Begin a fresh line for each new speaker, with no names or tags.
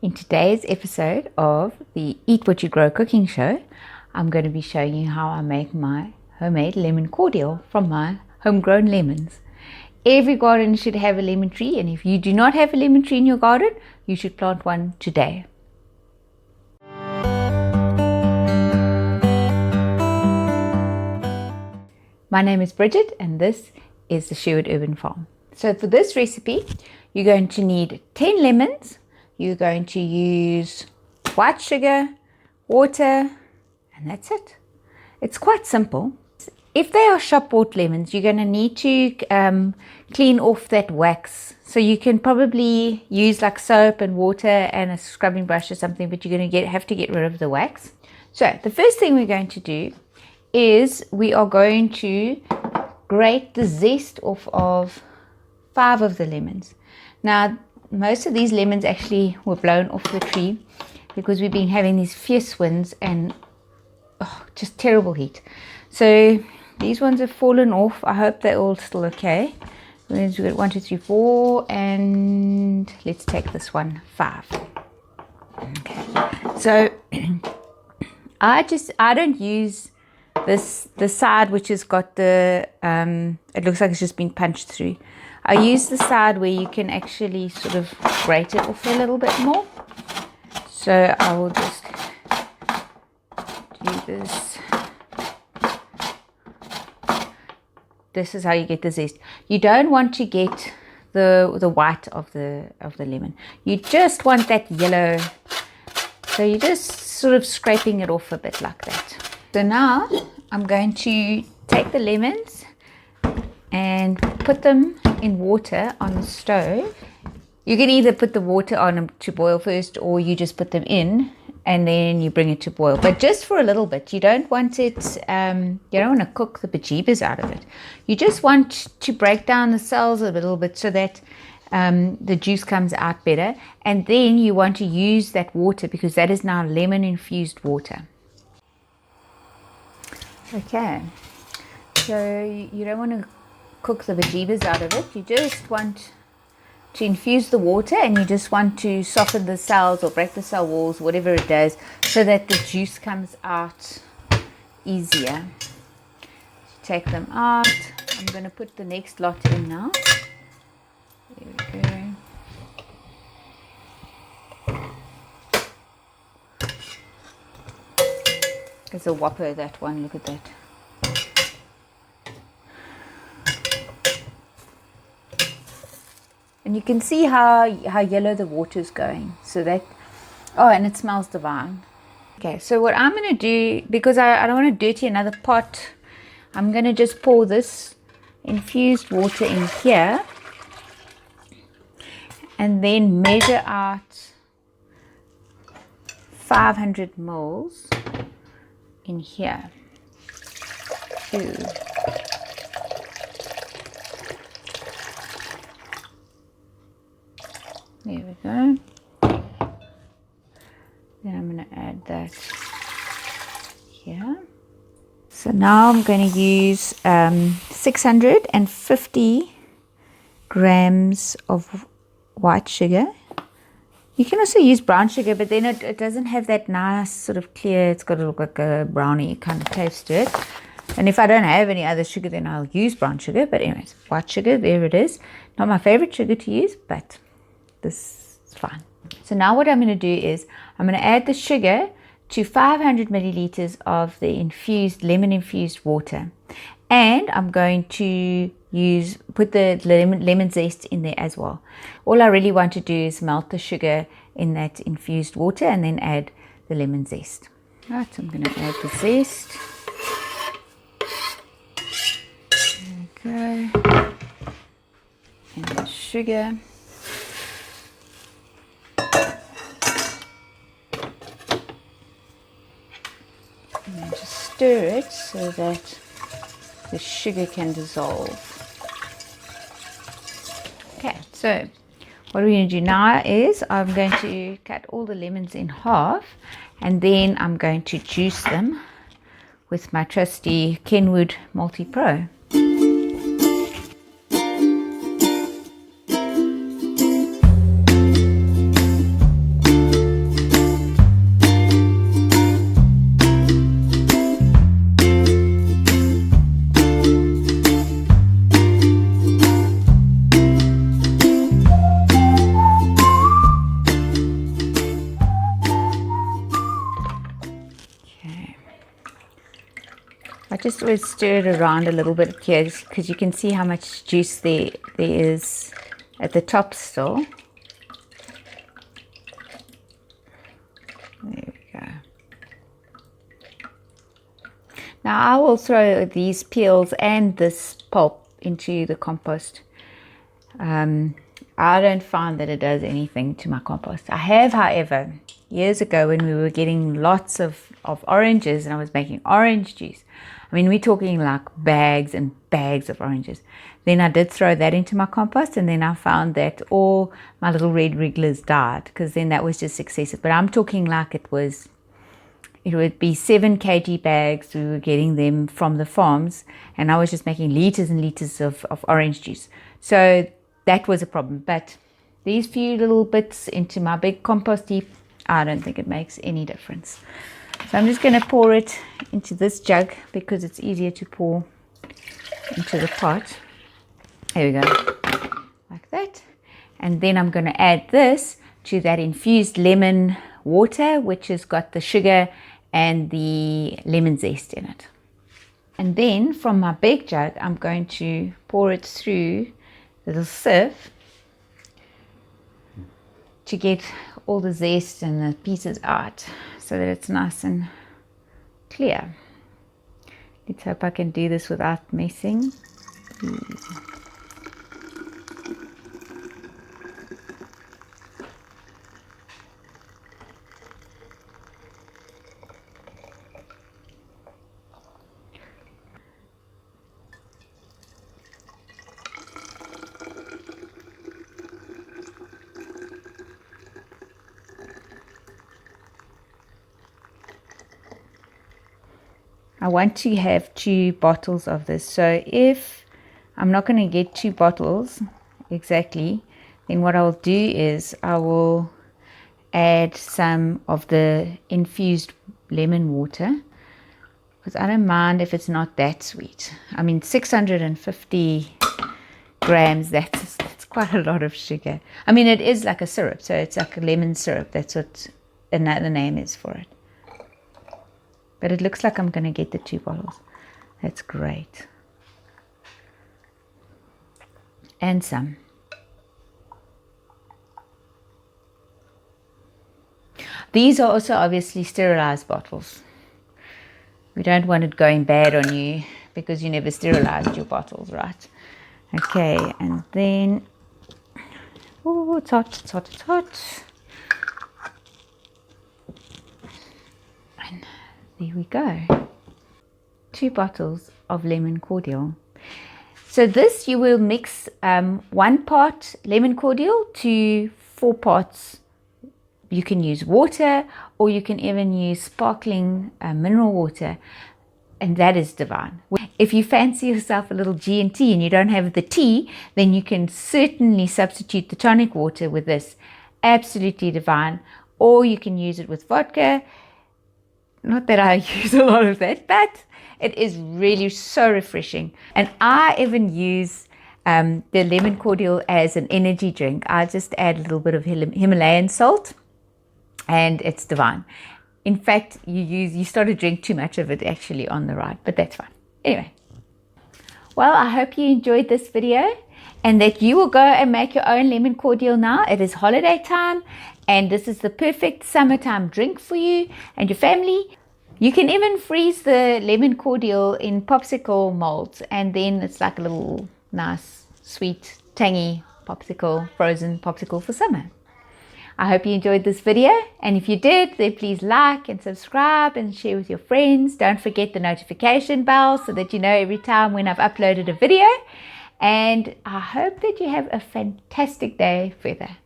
In today's episode of the Eat What You Grow cooking show, I'm going to be showing you how I make my homemade lemon cordial from my homegrown lemons. Every garden should have a lemon tree, and if you do not have a lemon tree in your garden, you should plant one today. My name is Bridget and this is the Sherwood Urban Farm. So for this recipe, you're going to need 10 lemons. You're going to use white sugar, water, and that's it. It's quite simple. If they are shop bought lemons, you're going to need to clean off that wax. So you can probably use like soap and water and a scrubbing brush or something, but you're going to have to get rid of the wax. So the first thing we're going to do is we are going to grate the zest off of 5 of the lemons. Now, most of these lemons actually were blown off the tree because we've been having these fierce winds and just terrible heat. So these ones have fallen off. I hope they're all still okay. We've got 1, 2, 3, 4, and let's take this one, 5. Okay. So I don't use the side which has got the it looks like it's just been punched through. I use the side where you can actually sort of grate it off a little bit more. So I will just do this. This is how you get the zest. You don't want to get the white of the lemon. You just want that yellow. So you're just sort of scraping it off a bit like that. So now I'm going to take the lemons and put them in water on the stove. You can either put the water on them to boil first, or you just put them in and then you bring it to boil, but just for a little bit. You don't want it, you don't want to cook the bejeebers out of it. You just want to break down the cells a little bit so that the juice comes out better, and then you want to use that water because that is now lemon infused water. Okay, so you don't want to cook the bejeebers out of it. You just want to infuse the water, and you just want to soften the cells or break the cell walls, whatever it does, so that the juice comes out easier. Take them out. I'm going to put the next lot in now. There we go. It's a whopper, that one. Look at that. And you can see how yellow the water is going. So that, and it smells divine. Okay, so what I'm going to do, because I don't want to dirty another pot, I'm going to just pour this infused water in here and then measure out 500 mils in here. Ooh. There we go. Then I'm going to add that here. So now I'm going to use 650 grams of white sugar. You can also use brown sugar, but then it doesn't have that nice sort of clear, it's got to look like a brownie kind of taste to it. And if I don't have any other sugar, then I'll use brown sugar. But anyways, white sugar, there it is. Not my favorite sugar to use, but this is fine. So now what I'm going to do is I'm going to add the sugar to 500 milliliters of the lemon infused water, and I'm going to put the lemon zest in there as well. All I really want to do is melt the sugar in that infused water and then add the lemon zest. Right, so I'm going to add the zest. There we go. And the sugar. And then just stir it so that the sugar can dissolve. Okay, so what we're going to do now is I'm going to cut all the lemons in half, and then I'm going to juice them with my trusty Kenwood Multi-Pro. just always stir it around a little bit here because you can see how much juice there is at the top still. There we go. Now I will throw these peels and this pulp into the compost. I don't find that it does anything to my compost. I have, however, years ago when we were getting lots of oranges and I was making orange juice. I mean, we're talking like bags and bags of oranges. Then I did throw that into my compost, and then I found that all my little red wrigglers died, because then that was just excessive. But I'm talking like it would be 7 kg bags. We were getting them from the farms, and I was just making liters and liters of orange juice. So that was a problem. But these few little bits into my big compost heap, I don't think it makes any difference. So I'm just going to pour it into this jug because it's easier to pour into the pot. There we go, like that. And then I'm going to add this to that infused lemon water, which has got the sugar and the lemon zest in it. And then from my big jug, I'm going to pour it through a little sieve to get all the zest and the pieces out so that it's nice and clear. Let's hope I can do this without messing. I want to have 2 bottles of this. So if I'm not going to get 2 bottles exactly, then what I'll do is I will add some of the infused lemon water, because I don't mind if it's not that sweet. I mean, 650 grams, that's quite a lot of sugar. I mean, it is like a syrup, so it's like a lemon syrup. That's what another name is for it. But it looks like I'm going to get the 2 bottles. That's great. And some. These are also obviously sterilized bottles. We don't want it going bad on you because you never sterilized your bottles, right? Okay, and then, oh, it's hot, it's hot, it's hot. And there we go. 2 bottles of lemon cordial. So this you will mix 1 part lemon cordial to 4 parts. You can use water, or you can even use sparkling mineral water, and that is divine. If you fancy yourself a little G&T and you don't have the tea, then you can certainly substitute the tonic water with this. Absolutely divine. Or you can use it with vodka. Not that I use a lot of that, but it is really so refreshing. And I even use the lemon cordial as an energy drink. I just add a little bit of Himalayan salt, and it's divine. In fact, you start to drink too much of it actually on the ride, but that's fine. Anyway, well, I hope you enjoyed this video and that you will go and make your own lemon cordial now. It is holiday time, and this is the perfect summertime drink for you and your family. You can even freeze the lemon cordial in popsicle molds, and then it's like a little nice, sweet, tangy popsicle, frozen popsicle for summer. I hope you enjoyed this video, and if you did, then please like and subscribe and share with your friends. Don't forget the notification bell so that you know every time when I've uploaded a video. And I hope that you have a fantastic day further.